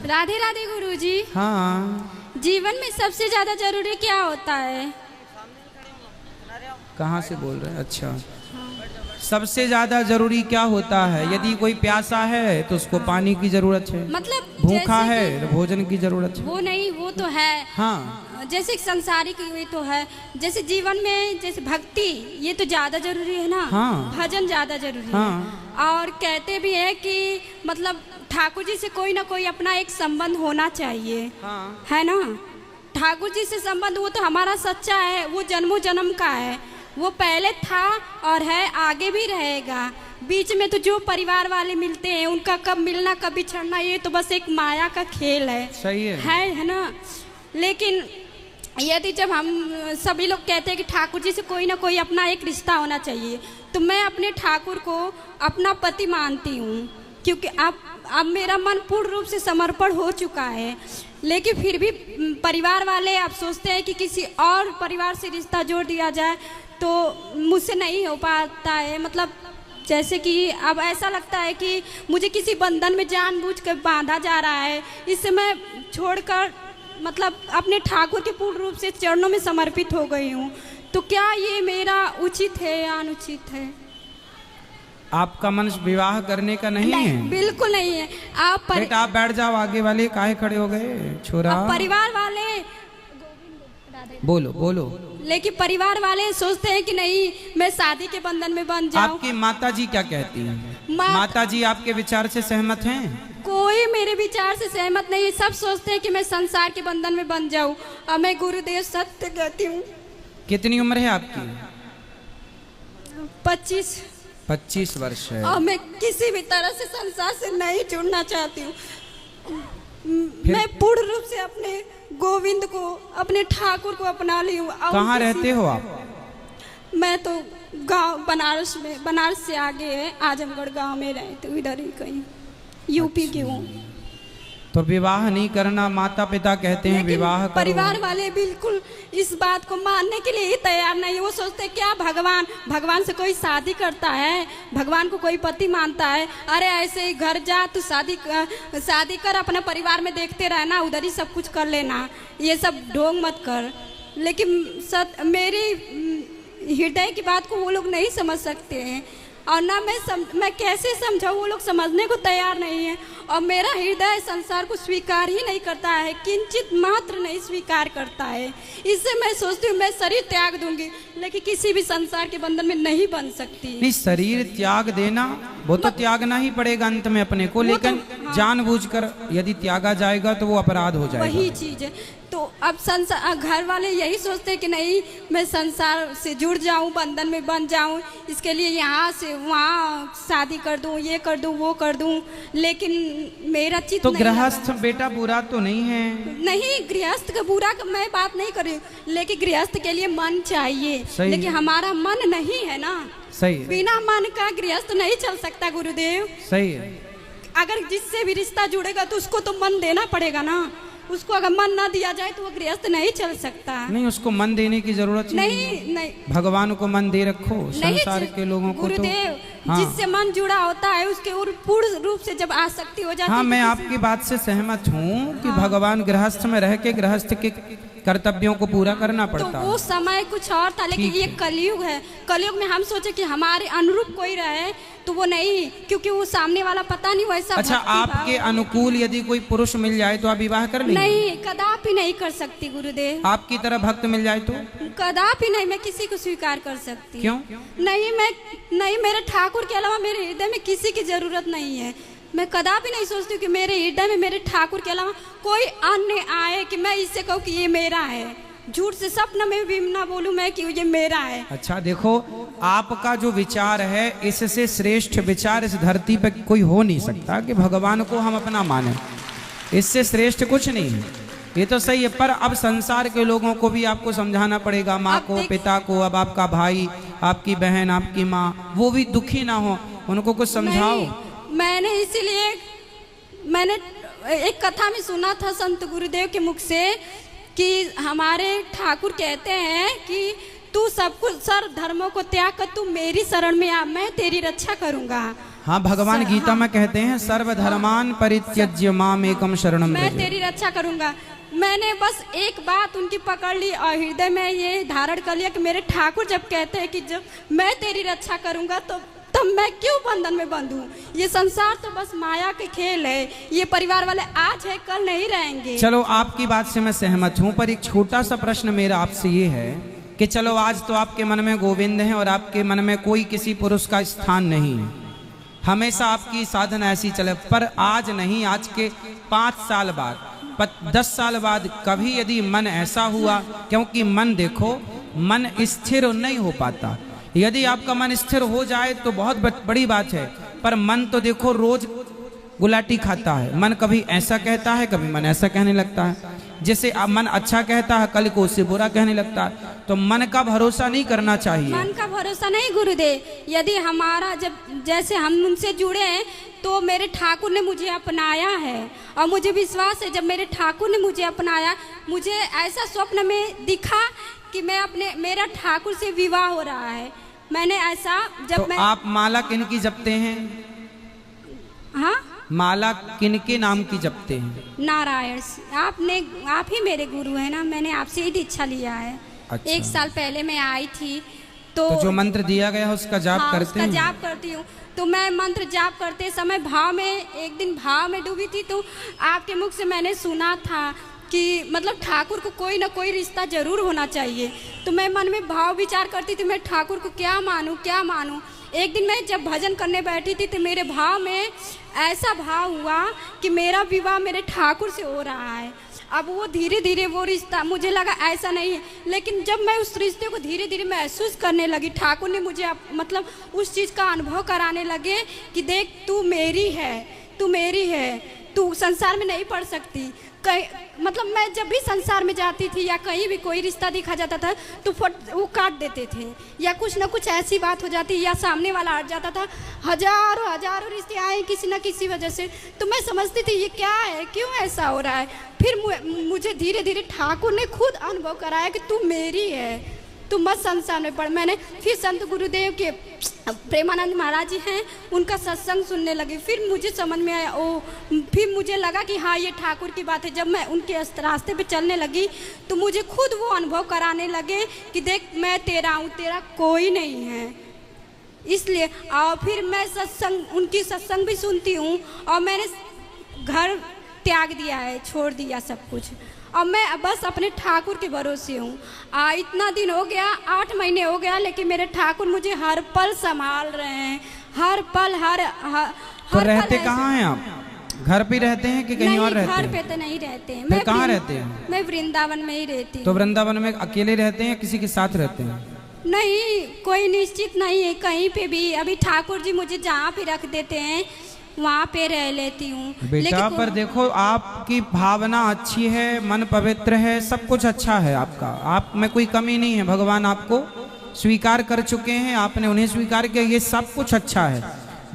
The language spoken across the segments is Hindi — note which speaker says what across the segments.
Speaker 1: राधे राधे गुरुजी।
Speaker 2: हाँ,
Speaker 1: जीवन में सबसे ज्यादा जरूरी क्या होता है?
Speaker 2: कहाँ से बोल रहे हैं? अच्छा, सबसे ज्यादा जरूरी क्या होता है? यदि कोई प्यासा है तो उसको पानी की जरूरत है,
Speaker 1: मतलब
Speaker 2: भूखा
Speaker 1: जैसे
Speaker 2: है तो भोजन की जरूरत है।
Speaker 1: वो नहीं, वो तो है।
Speaker 2: हाँ,
Speaker 1: जैसे संसारिक ये तो है, जैसे जीवन में जैसे भक्ति ये तो ज्यादा जरूरी है ना।
Speaker 2: हाँ।
Speaker 1: भजन ज्यादा जरूरी
Speaker 2: हाँ।
Speaker 1: है। और कहते भी है कि मतलब ठाकुर जी से कोई ना कोई अपना एक संबंध होना चाहिए।
Speaker 2: हाँ।
Speaker 1: है ना। ठाकुर जी से संबंध वो तो हमारा सच्चा है, वो जन्मों जन्म का है। वो पहले था और है, आगे भी रहेगा। बीच में तो जो परिवार वाले मिलते हैं उनका कब मिलना कब बिछड़ना ये तो बस एक माया का खेल है।
Speaker 2: सही है
Speaker 1: ना। लेकिन यदि जब हम सभी लोग कहते हैं कि ठाकुर जी से कोई ना कोई अपना एक रिश्ता होना चाहिए, तो मैं अपने ठाकुर को अपना पति मानती हूँ, क्योंकि अब मेरा मन पूर्ण रूप से समर्पण हो चुका है। लेकिन फिर भी परिवार वाले अब सोचते हैं कि किसी और परिवार से रिश्ता जोड़ दिया जाए, तो मुझसे नहीं हो पाता है। मतलब जैसे कि अब ऐसा लगता है कि मुझे किसी बंधन में जानबूझकर बांधा जा रहा है। इससे मैं छोड़कर मतलब अपने ठाकुर के पूर्ण रूप से चरणों में समर्पित हो गई हूँ। तो क्या ये मेरा उचित है या अनुचित है?
Speaker 2: आपका मन विवाह करने का नहीं है?
Speaker 1: बिल्कुल नहीं है।
Speaker 2: बेटा आप बैठ जाओ, आगे वाले काहे खड़े हो गए छोरा?
Speaker 1: परिवार वाले
Speaker 2: बोलो बोलो।
Speaker 1: लेकिन परिवार वाले सोचते हैं कि नहीं मैं शादी के बंधन में बंध जाऊं।
Speaker 2: आपकी माता जी क्या कहती हैं? माता जी आपके विचार से सहमत हैं?
Speaker 1: कोई मेरे विचार से सहमत नहीं है। सब सोचते हैं कि मैं संसार के बंधन में बंध जाऊं। और मैं गुरुदेव सत्य कहती हूँ।
Speaker 2: कितनी उम्र है आपकी? 25 वर्ष है।
Speaker 1: और मैं किसी भी तरह से संसार से नहीं जुड़ना चाहती हूँ। मैं पूर्ण रूप से अपने गोविंद को, अपने ठाकुर को अपना ली हूँ।
Speaker 2: कहाँ रहते हो आप?
Speaker 1: मैं तो गांव बनारस में, बनारस से आगे है आजमगढ़ गांव में रहती हूँ, इधर ही कहीं यूपी की हूँ।
Speaker 2: तो विवाह नहीं करना, माता पिता कहते हैं विवाह करो।
Speaker 1: परिवार वाले बिल्कुल इस बात को मानने के लिए ही तैयार नहीं है। वो सोचते हैं क्या भगवान से कोई शादी करता है, भगवान को कोई पति मानता है? अरे ऐसे ही घर जा, तू शादी कर, अपने परिवार में देखते रहना, उधर ही सब कुछ कर लेना, ये सब ढोंग मत कर। लेकिन मेरी हृदय की बात को वो लोग नहीं समझ सकते हैं। और ना मैं कैसे समझाऊँ, वो लोग समझने को तैयार नहीं है। और मेरा हृदय संसार को स्वीकार ही नहीं करता है, किंचित मात्र नहीं स्वीकार करता है। इससे मैं सोचती हूँ मैं शरीर त्याग दूंगी, लेकिन किसी भी संसार के बंधन में नहीं बन सकती।
Speaker 2: नहीं, शरीर त्याग देना वो तो त्यागना ही पड़ेगा अंत में अपने को, लेकिन हाँ। जानबूझकर यदि त्यागा जाएगा तो वो अपराध हो जाएगा।
Speaker 1: वही चीज है। तो अब संसार घर वाले यही सोचते हैं कि नहीं मैं संसार से जुड़ जाऊं, बंधन में बन जाऊं, इसके लिए यहाँ से वहाँ शादी कर दूं, ये कर दूं, वो कर दूं। लेकिन मेरा चित्त
Speaker 2: तो
Speaker 1: नहीं
Speaker 2: गृहस्थ बेटा बुरा तो नहीं है?
Speaker 1: नहीं, गृहस्थ का बुरा मैं बात नहीं कर रही, लेकिन गृहस्थ के लिए मन चाहिए। लेकिन हमारा मन नहीं है ना।
Speaker 2: सही।
Speaker 1: बिना मन का गृहस्थ नहीं चल सकता गुरुदेव।
Speaker 2: सही है।
Speaker 1: अगर जिससे भी रिश्ता जुड़ेगा तो उसको तो मन देना पड़ेगा ना। उसको अगर मन ना दिया जाए तो वो गृहस्थ नहीं चल सकता।
Speaker 2: नहीं, उसको मन देने की जरूरत नहीं। भगवान को मन दे रखो, संसार के लोगों को
Speaker 1: गुरुदेव
Speaker 2: हाँ।
Speaker 1: जिससे मन जुड़ा होता है उसके पूर्ण रूप से जब आसक्ति हो जाती है।
Speaker 2: हाँ, मैं आपकी बात से सहमत हूँ कि भगवान गृहस्थ में रह के गृहस्थ के कर्तव्यों को पूरा करना पड़ता है।
Speaker 1: तो वो समय कुछ और था, लेकिन ये कलयुग है। कलयुग में हम सोचे कि हमारे अनुरूप कोई रहे, तो वो नहीं, क्योंकि वो सामने वाला पता नहीं वैसा।
Speaker 2: अच्छा, आपके अनुकूल यदि कोई पुरुष मिल जाए तो आप विवाह कर लेंगे?
Speaker 1: नहीं, कदापि नहीं कर सकती गुरुदेव।
Speaker 2: आपकी तरह भक्त मिल जाए तो?
Speaker 1: कदापि नहीं, मैं किसी को स्वीकार कर सकती।
Speaker 2: क्यों?
Speaker 1: नहीं, मेरे ठाकुर के अलावा मेरे हृदय में किसी की जरूरत नहीं है। मैं कदापि नहीं सोचती कि मेरे हृदय में मेरे ठाकुर के अलावा कोई अन्य आए कि मैं इससे कहूँ कि ये मेरा है। झूठ से सपन में भी ना बोलूं मैं कि ये मेरा है।
Speaker 2: अच्छा देखो, आपका जो विचार है इससे श्रेष्ठ विचार इस धरती पे कोई हो नहीं सकता कि भगवान को हम अपना माने। इससे श्रेष्ठ कुछ नहीं है, ये तो सही है। पर अब संसार के लोगों को भी आपको समझाना पड़ेगा, माँ को, पिता को। अब आपका भाई, आपकी बहन, आपकी माँ, वो भी दुखी ना हो, उनको कुछ समझाओ।
Speaker 1: मैंने मैंने एक कथा में सुना था संत गुरुदेव के मुख से कि हमारे ठाकुर कहते हैं कि तू सब कुछ सर्व धर्मों को त्याग कर तू मेरी शरण में आ, मैं तेरी रक्षा करूंगा।
Speaker 2: हाँ, भगवान गीता में कहते हैं सर्वधर्मान परित्यज्य माम एकम शरणम
Speaker 1: मैं
Speaker 2: व्रज।
Speaker 1: तेरी रक्षा करूंगा। मैंने बस एक बात उनकी पकड़ ली और हृदय में ये धारण कर लिया कि मेरे ठाकुर जब कहते हैं कि जब मैं तेरी रक्षा करूंगा तो तब मैं क्यों बंधन में बंधूं। ये संसार तो बस माया के खेल है, ये परिवार वाले आज है कल नहीं रहेंगे।
Speaker 2: चलो आपकी बात से मैं सहमत हूँ, पर एक छोटा सा प्रश्न मेरा आपसे ये है कि चलो आज तो आपके मन में गोविंद है और आपके मन में कोई किसी पुरुष का स्थान नहीं है, हमेशा आपकी साधना ऐसी चले, पर आज नहीं, आज के 5 साल बाद 10 साल बाद कभी यदि मन ऐसा हुआ, क्योंकि मन देखो मन स्थिर नहीं हो पाता, यदि आपका मन स्थिर हो जाए तो बहुत बड़ी बात है, पर मन तो देखो रोज गुलाटी खाता है, मन कभी ऐसा कहता है कभी मन ऐसा कहने लगता है, जैसे अब मन अच्छा कहता है कल को उससे बुरा कहने लगता है, तो मन का भरोसा नहीं करना चाहिए।
Speaker 1: मन का भरोसा नहीं गुरुदेव, यदि हमारा जब जैसे हम उनसे जुड़े हैं तो मेरे ठाकुर ने मुझे अपनाया है और मुझे विश्वास है जब मेरे ठाकुर ने मुझे अपनाया, मुझे ऐसा स्वप्न में दिखा कि मैं अपने मेरा ठाकुर से विवाह हो रहा है। मैंने ऐसा जब
Speaker 2: तो
Speaker 1: मैं
Speaker 2: आप माला किनकी जपते हैं?
Speaker 1: हाँ,
Speaker 2: माला किनके नाम की जपते हैं?
Speaker 1: नारायण आप ही मेरे गुरु हैं ना, मैंने आपसे ही दीक्षा लिया है।
Speaker 2: अच्छा।
Speaker 1: 1 साल पहले मैं आई थी
Speaker 2: तो जो मंत्र दिया गया है उसका जाप
Speaker 1: हाँ,
Speaker 2: करते
Speaker 1: उसका
Speaker 2: हैं?
Speaker 1: जाप करती हूँ। तो मैं मंत्र जाप करते समय भाव में एक दिन भाव में डूबी थी, तो आपके मुख से मैंने सुना था कि मतलब ठाकुर को कोई ना कोई रिश्ता जरूर होना चाहिए। तो मैं मन में भाव विचार करती थी मैं ठाकुर को क्या मानूं क्या मानूं। एक दिन मैं जब भजन करने बैठी थी तो मेरे भाव में ऐसा भाव हुआ कि मेरा विवाह मेरे ठाकुर से हो रहा है। अब वो धीरे धीरे वो रिश्ता मुझे लगा ऐसा नहीं है, लेकिन जब मैं उस रिश्ते को धीरे धीरे महसूस करने लगी, ठाकुर ने मुझे मतलब उस चीज़ का अनुभव कराने लगे कि देख तू मेरी है, तू मेरी है, तू संसार में नहीं पड़ सकती। कहीं मतलब मैं जब भी संसार में जाती थी या कहीं भी कोई रिश्ता दिखा जाता था तो वो काट देते थे या कुछ ना कुछ ऐसी बात हो जाती या सामने वाला हट जाता था। हजारों हजारों रिश्ते आए किसी न किसी वजह से, तो मैं समझती थी ये क्या है, क्यों ऐसा हो रहा है। फिर मुझे धीरे धीरे ठाकुर ने खुद अनुभव कराया कि तू मेरी है, तू मत संसार में पढ़। मैंने फिर संत गुरुदेव के प्रेमानंद महाराज जी हैं उनका सत्संग सुनने लगी, फिर मुझे समझ में आया फिर मुझे लगा कि हाँ ये ठाकुर की बात है। जब मैं उनके रास्ते पे चलने लगी तो मुझे खुद वो अनुभव कराने लगे कि देख मैं तेरा हूँ, तेरा कोई नहीं है। इसलिए और फिर मैं सत्संग उनकी सत्संग भी सुनती हूँ और मैंने घर त्याग दिया है, छोड़ दिया सब कुछ, और मैं बस अपने ठाकुर के भरोसे हूँ। इतना दिन हो गया, 8 महीने हो गया, लेकिन मेरे ठाकुर मुझे हर पल संभाल रहे हैं, हर पल
Speaker 2: तो रहते कहाँ हैं आप? घर पे रहते हैं कि कहीं और रहते हैं?
Speaker 1: घर पे तो नहीं रहते हैं।
Speaker 2: फिर कहाँ रहते हैं?
Speaker 1: मैं वृंदावन में ही रहती हूँ।
Speaker 2: तो वृंदावन में अकेले रहते हैं किसी के साथ रहते हैं?
Speaker 1: नहीं, कोई निश्चित नहीं है कहीं पे भी। अभी ठाकुर जी मुझे जहाँ पे रख देते हैं वहाँ पे रह लेती हूँ।
Speaker 2: बेटा पर देखो आपकी भावना अच्छी है, मन पवित्र है, सब कुछ अच्छा है आपका, आप में कोई कमी नहीं है। भगवान आपको स्वीकार कर चुके हैं, आपने उन्हें स्वीकार किया, ये सब कुछ अच्छा है।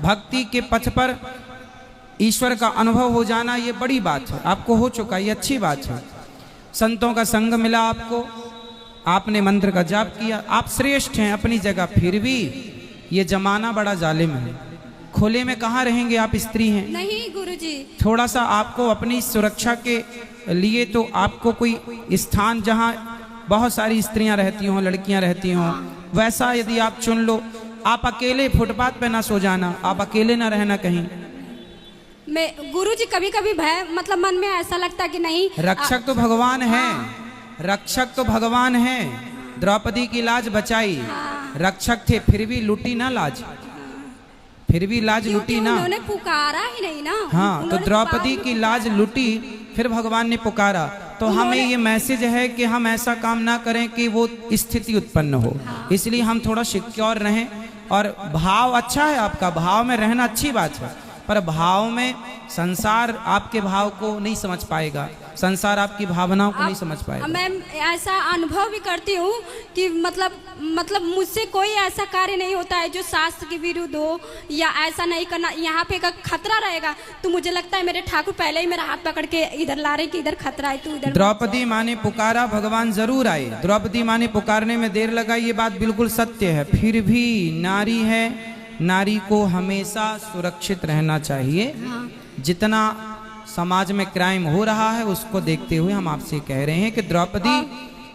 Speaker 2: भक्ति के पथ पर ईश्वर का अनुभव हो जाना ये बड़ी बात है, आपको हो चुका, ये अच्छी बात है। संतों का संग मिला आपको, आपने मंत्र का जाप किया, आप श्रेष्ठ हैं अपनी जगह। फिर भी ये जमाना बड़ा जालिम है, खुले में कहाँ रहेंगे आप, स्त्री हैं।
Speaker 1: नहीं गुरुजी,
Speaker 2: थोड़ा सा आपको अपनी सुरक्षा के लिए तो आपको कोई स्थान जहाँ बहुत सारी स्त्रियां रहती हों, लड़कियां रहती हों, वैसा यदि आप चुन लो। आप अकेले फुटपाथ पे ना सो जाना, आप अकेले ना रहना कहीं।
Speaker 1: मैं गुरुजी कभी कभी भय मतलब मन में ऐसा लगता कि नहीं,
Speaker 2: रक्षक तो भगवान है, रक्षक तो भगवान है। द्रौपदी की लाज बचाई, रक्षक थे फिर भी लूटी ना लाज, फिर भी लाज लूटी ना,
Speaker 1: उन्होंने पुकारा ही नहीं ना।
Speaker 2: हाँ, तो द्रौपदी की लाज लूटी, फिर भगवान ने पुकारा। तो हमें ये मैसेज है कि हम ऐसा काम ना करें कि वो स्थिति उत्पन्न हो। इसलिए हम थोड़ा सिक्योर रहें। और भाव अच्छा है आपका, भाव में रहना अच्छी बात है, पर भाव में संसार आपके भाव को नहीं समझ पाएगा, संसार आपकी भावनाओं को नहीं समझ पाएगा।
Speaker 1: मैं ऐसा अनुभव भी करती हूँ कि मतलब मुझसे कोई ऐसा कार्य नहीं होता है जो शास्त्र के विरुद्ध हो या ऐसा नहीं करना। यहाँ पे का खतरा रहेगा तो मुझे लगता है मेरे ठाकुर पहले ही मेरा हाथ पकड़ के इधर ला रहे कि इधर खतरा है, तू इधर।
Speaker 2: द्रौपदी माँ ने पुकारा, भगवान जरूर आए। द्रौपदी माँ ने पुकारने में देर लगा, ये बात बिल्कुल सत्य है। फिर भी नारी है, नारी को हमेशा सुरक्षित रहना चाहिए।
Speaker 1: हाँ
Speaker 2: जितना समाज में क्राइम हो रहा है उसको देखते हुए हम आपसे कह रहे हैं कि द्रौपदी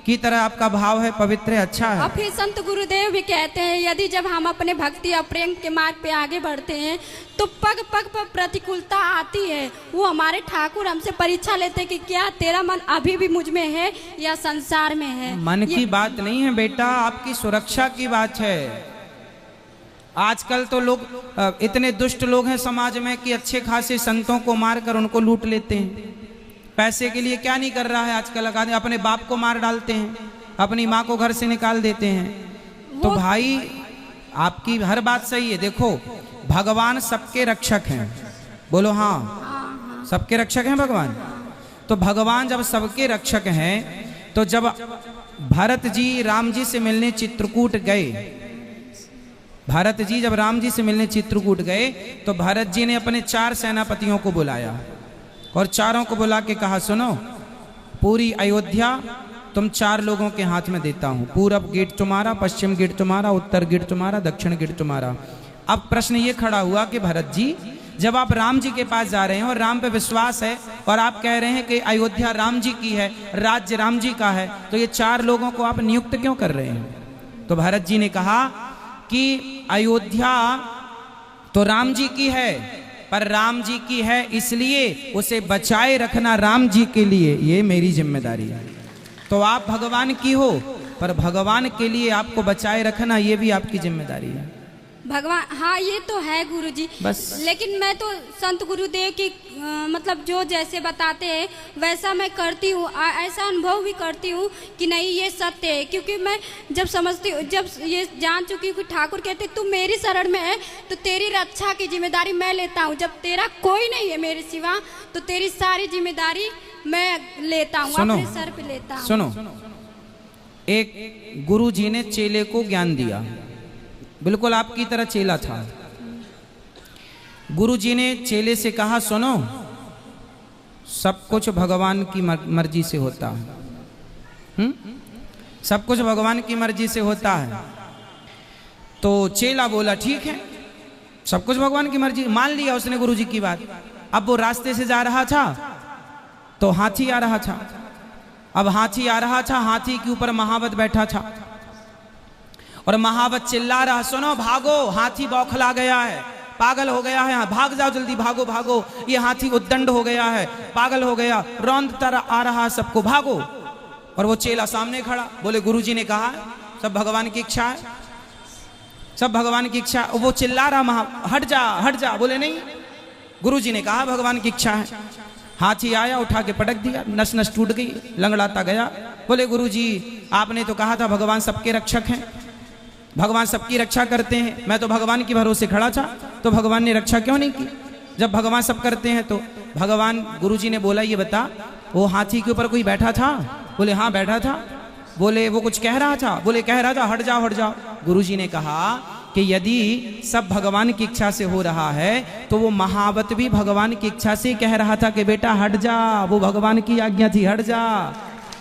Speaker 2: की तरह आपका भाव है, पवित्र है, अच्छा है।
Speaker 1: और फिर संत गुरुदेव भी कहते हैं यदि जब हम अपने भक्ति और प्रेम के मार्ग पे आगे बढ़ते हैं तो पग पग पर प्रतिकूलता आती है। वो हमारे ठाकुर हमसे परीक्षा लेते कि क्या तेरा मन अभी भी मुझ में है या संसार में है।
Speaker 2: मन की बात नहीं है बेटा, आपकी सुरक्षा की बात है। आजकल तो लोग इतने दुष्ट लोग हैं समाज में कि अच्छे खासे संतों को मारकर उनको लूट लेते हैं। पैसे के लिए क्या नहीं कर रहा है आजकल, अपने बाप को मार डालते हैं, अपनी माँ को घर से निकाल देते हैं। तो भाई आपकी हर बात सही है। देखो भगवान सबके रक्षक हैं, बोलो हाँ, सबके रक्षक हैं भगवान। तो भगवान जब सबके रक्षक हैं तो जब भरत जी राम जी से मिलने चित्रकूट गए, भरत जी जब राम जी से मिलने चित्रकूट गए तो भरत जी ने अपने 4 सेनापतियों को बुलाया और चारों को बुला के कहा सुनो, पूरी अयोध्या तुम 4 लोगों के हाथ में देता हूं। पूरब गेट तुम्हारा, पश्चिम गेट तुम्हारा, उत्तर गेट तुम्हारा, दक्षिण गेट तुम्हारा। अब प्रश्न ये खड़ा हुआ कि भरत जी जब आप राम जी के पास जा रहे हैं और राम पे विश्वास है और आप कह रहे हैं कि अयोध्या राम जी की है, राज्य राम जी का है, तो ये 4 लोगों को आप नियुक्त क्यों कर रहे हैं? तो भरत जी ने कहा कि अयोध्या तो राम जी की है, पर राम जी की है इसलिए उसे बचाए रखना राम जी के लिए ये मेरी जिम्मेदारी है। तो आप भगवान की हो पर भगवान के लिए आपको बचाए रखना ये भी आपकी जिम्मेदारी है।
Speaker 1: भगवान हाँ ये तो है गुरुजी, बस लेकिन मैं तो संत गुरुदेव की मतलब जो जैसे बताते हैं वैसा मैं करती हूँ। ऐसा अनुभव भी करती हूँ कि नहीं ये सत्य है, क्योंकि मैं जब समझती हूँ, जब ये जान चुकी हूँ कि ठाकुर कहते तू मेरी शरण में है तो तेरी रक्षा की जिम्मेदारी मैं लेता हूँ। जब तेरा कोई नहीं है मेरे सिवा तो तेरी सारी जिम्मेदारी मैं लेता हूँ, अपने सर पे लेता हूँ।
Speaker 2: सुनो, एक गुरु जी ने चेले को ज्ञान दिया, बिल्कुल आपकी तरह चेला था। गुरु जी ने चेले से कहा सुनो, सब कुछ भगवान की मर्जी से होता है। सब कुछ भगवान की मर्जी से होता है। तो चेला बोला ठीक है, सब कुछ भगवान की मर्जी, मान लिया उसने गुरु जी की बात। अब वो रास्ते से जा रहा था तो हाथी आ रहा था। अब हाथी आ रहा था, हाथी के ऊपर महावत बैठा था और महावत चिल्ला रहा सुनो भागो, हाथी बौखला गया है, पागल हो गया है, भाग जाओ जल्दी, भागो भागो, ये हाथी उद्दंड हो गया है, पागल हो गया, रौंदता आ रहा है सबको, भागो। और वो चेला सामने खड़ा, बोले गुरुजी ने कहा सब भगवान की इच्छा है, सब भगवान की इच्छा। वो चिल्ला रहा हट जा हट जा, बोले नहीं गुरुजी ने कहा भगवान की इच्छा है। हाथी आया, उठा के पटक दिया, नस नस टूट गई, लंगड़ाता गया। बोले गुरुजी आपने तो कहा था भगवान सबके रक्षक हैं, भगवान सबकी रक्षा करते हैं, मैं तो भगवान के भरोसे खड़ा था, तो भगवान ने रक्षा क्यों नहीं की? जब भगवान सब करते हैं तो भगवान। गुरुजी ने बोला ये बता वो हाथी के ऊपर कोई बैठा था? बोले हाँ बैठा था। बोले वो कुछ कह रहा था? बोले कह रहा था हट जाओ हट जाओ। गुरुजी ने कहा कि यदि सब भगवान की इच्छा से हो रहा है तो वो महावत भी भगवान की इच्छा से कह रहा था कि बेटा हट जा, वो भगवान की आज्ञा थी, हट जा।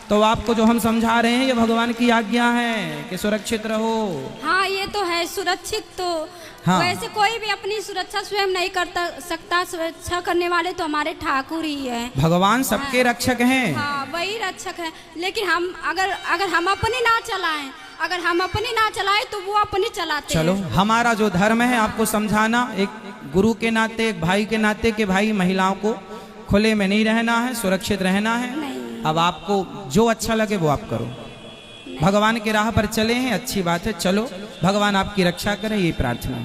Speaker 2: तो आपको जो हम समझा रहे हैं ये भगवान की आज्ञा है कि सुरक्षित रहो।
Speaker 1: हाँ ये तो है सुरक्षित। तो
Speaker 2: हाँ।
Speaker 1: वैसे कोई भी अपनी सुरक्षा स्वयं नहीं करता सकता, सुरक्षा करने वाले तो हमारे ठाकुर ही है।
Speaker 2: भगवान सबके रक्षक हैं।
Speaker 1: हाँ वही रक्षक है, लेकिन हम अगर हम अपने ना चलाएं, अगर हम अपने ना चलाएं तो वो अपने चलाते
Speaker 2: चलो
Speaker 1: हैं।
Speaker 2: हमारा जो धर्म है आपको समझाना, एक गुरु के नाते, एक भाई के नाते कि भाई महिलाओं को खुले में नहीं रहना है, सुरक्षित रहना है।
Speaker 1: नहीं।
Speaker 2: अब आपको जो अच्छा लगे वो आप करो, भगवान की राह पर चले हैं, अच्छी बात है, चलो भगवान आपकी रक्षा करे, ये प्रार्थना।